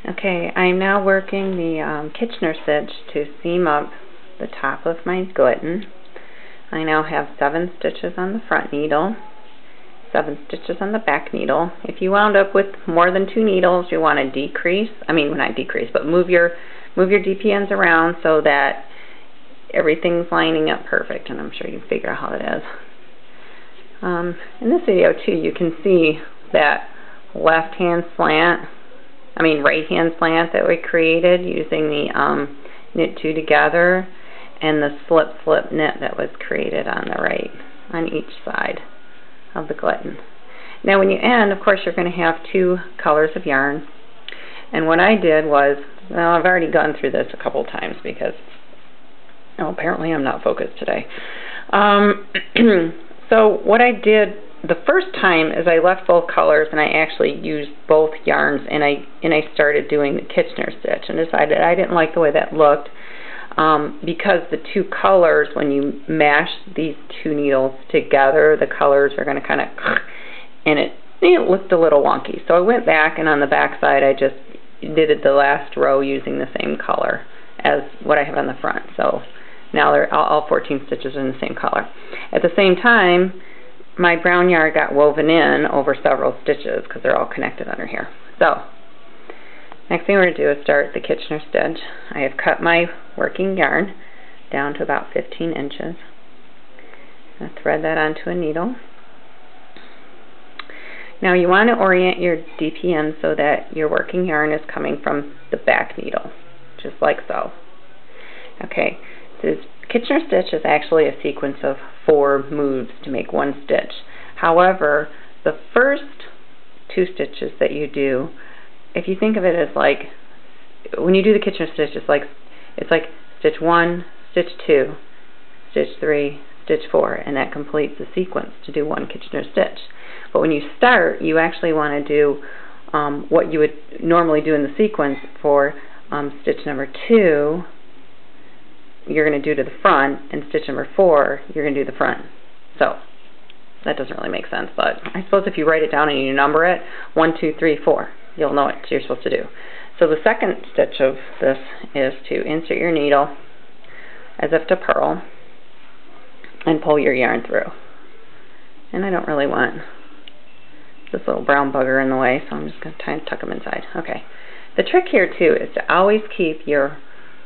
Okay, I'm now working the Kitchener stitch to seam up the top of my glitten. I now have 7 stitches on the front needle, 7 stitches on the back needle. If you wound up with more than 2 needles, you want to decrease, not decrease, but move your DPNs around so that everything's lining up perfect, and I'm sure you can figure out how that is. In this video too, you can see that right hand slant that we created using the knit 2 together, and the slip knit that was created on the right, on each side of the glitten. Now when you end, of course, you're going to have 2 colors of yarn, and what I did was, well, I've already gone through this a couple times because apparently I'm not focused today. So what I did the first time is I left both colors, and I actually used both yarns, and I started doing the Kitchener stitch, and decided I didn't like the way that looked because the 2 colors, when you mash these 2 needles together, the colors are going to kind of, and it looked a little wonky. So I went back, and on the back side I just did the last row using the same color as what I have on the front. So now they're all 14 stitches are in the same color. At the same time, my brown yarn got woven in over several stitches because they're all connected under here. So next thing we're going to do is start the Kitchener stitch. I have cut my working yarn down to about 15 inches. I'm going to thread that onto a needle. Now you want to orient your DPN so that your working yarn is coming from the back needle, just like so. Okay, this Kitchener stitch is actually a sequence of 4 moves to make 1 stitch. However, the first 2 stitches that you do, if you think of it as like, when you do the Kitchener stitch, it's like stitch 1, stitch 2, stitch 3, stitch 4, and that completes the sequence to do 1 Kitchener stitch. But when you start, you actually want to do what you would normally do in the sequence for stitch number 2. You're going to do to the front, and stitch number 4 you're going to do the front. So that doesn't really make sense, but I suppose if you write it down and you number it 1, 2, 3, 4, you'll know what you're supposed to do. So the second stitch of this is to insert your needle as if to purl and pull your yarn through. And I don't really want this little brown bugger in the way, so I'm just going to try and tuck them inside. Okay. The trick here too is to always keep your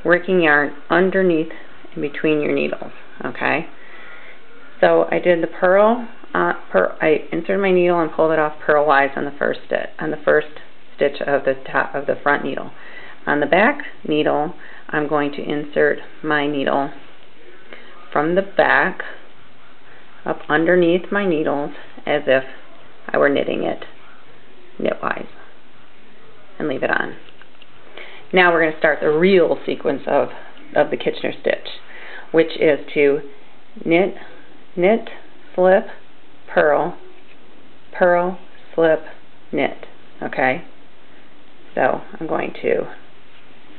working yarn underneath and between your needles. Okay. So I did the purl. I inserted my needle and pulled it off purlwise on the first stitch of the top of the front needle. On the back needle, I'm going to insert my needle from the back up underneath my needles as if I were knitting it knitwise, and leave it on. Now we're going to start the real sequence of the Kitchener stitch, which is to knit, slip, purl, purl, slip, knit. Okay? So I'm going to,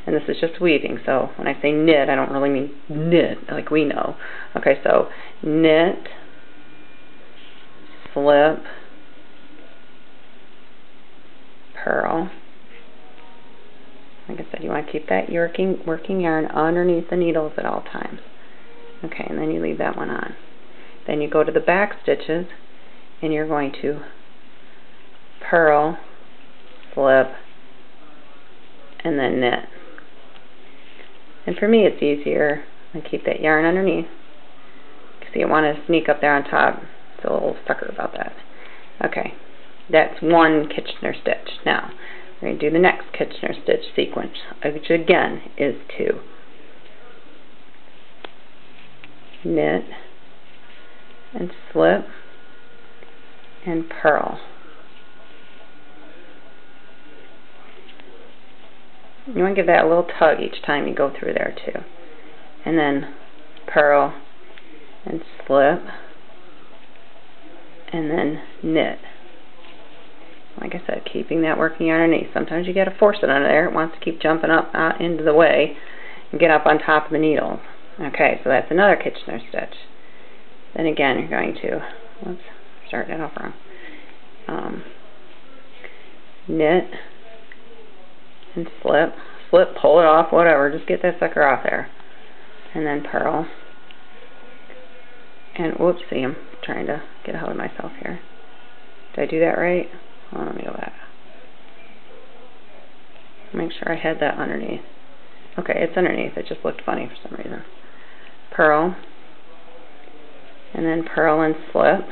and this is just weaving, so when I say knit, I don't really mean knit like we know. Okay, so knit, slip, purl. Like I said, you want to keep that working yarn underneath the needles at all times. Okay, and then you leave that one on. Then you go to the back stitches, and you're going to purl, slip, and then knit. And for me, it's easier to keep that yarn underneath. See, you want to sneak up there on top. It's a little sucker about that. Okay, that's 1 Kitchener stitch. Now, we're going to do the next Kitchener stitch sequence, which again is to knit and slip and purl. You want to give that a little tug each time you go through there too. And then purl and slip and then knit. Like I said, keeping that working yarn underneath. Sometimes you got to force it under there. It wants to keep jumping up into the way and get up on top of the needle. Okay, so that's another Kitchener stitch. Then again, you're going to, whoops, start that off wrong. Knit, and slip, pull it off, whatever, just get that sucker off there. And then purl. And whoopsie, I'm trying to get a hold of myself here. Did I do that right? Hold on, let me go back. Make sure I had that underneath. Okay, it's underneath. It just looked funny for some reason. Purl. And then purl and slip.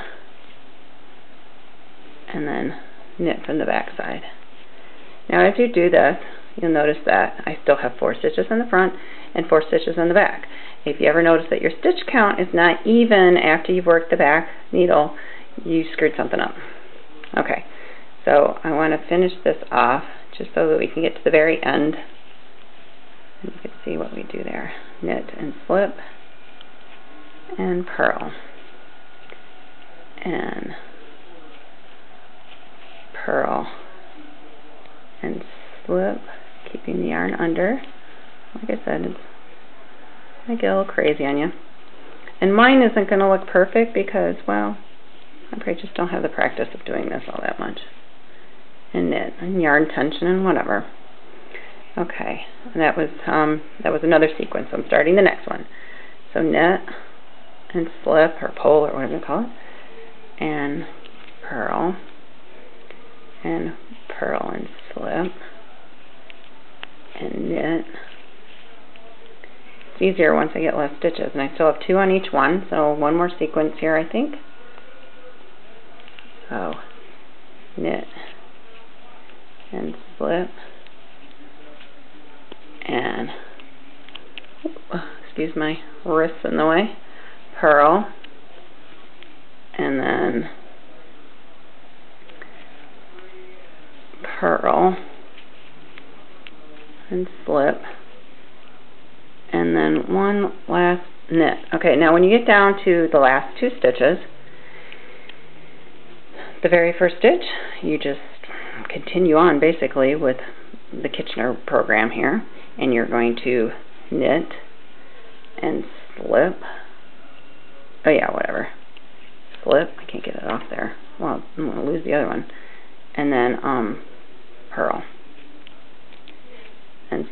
And then knit from the back side. Now as you do this, you'll notice that I still have 4 stitches in the front and 4 stitches in the back. If you ever notice that your stitch count is not even after you've worked the back needle, you screwed something up. Okay, so I want to finish this off just so that we can get to the very end. And you can see what we do there. Knit and slip and purl. And purl and slip, keeping the yarn under. Like I said, it's going to get a little crazy on you. And mine isn't going to look perfect because, well, I probably just don't have the practice of doing this all that much. And knit and yarn tension and whatever. Okay, and that was another sequence. So I'm starting the next one. So knit and slip or pull or whatever you call it, and purl and purl and slip and knit. It's easier once I get less stitches, and I still have 2 on each one, so one more sequence here, I think. So knit and slip and excuse my wrists in the way, purl, and then purl and slip, and then one last knit. Okay, now when you get down to the last 2 stitches, the very first stitch, you just continue on basically with the Kitchener program here, and you're going to knit and slip. Oh yeah, whatever. Slip. I can't get it off there. Well, I'm going to lose the other one. And then purl. And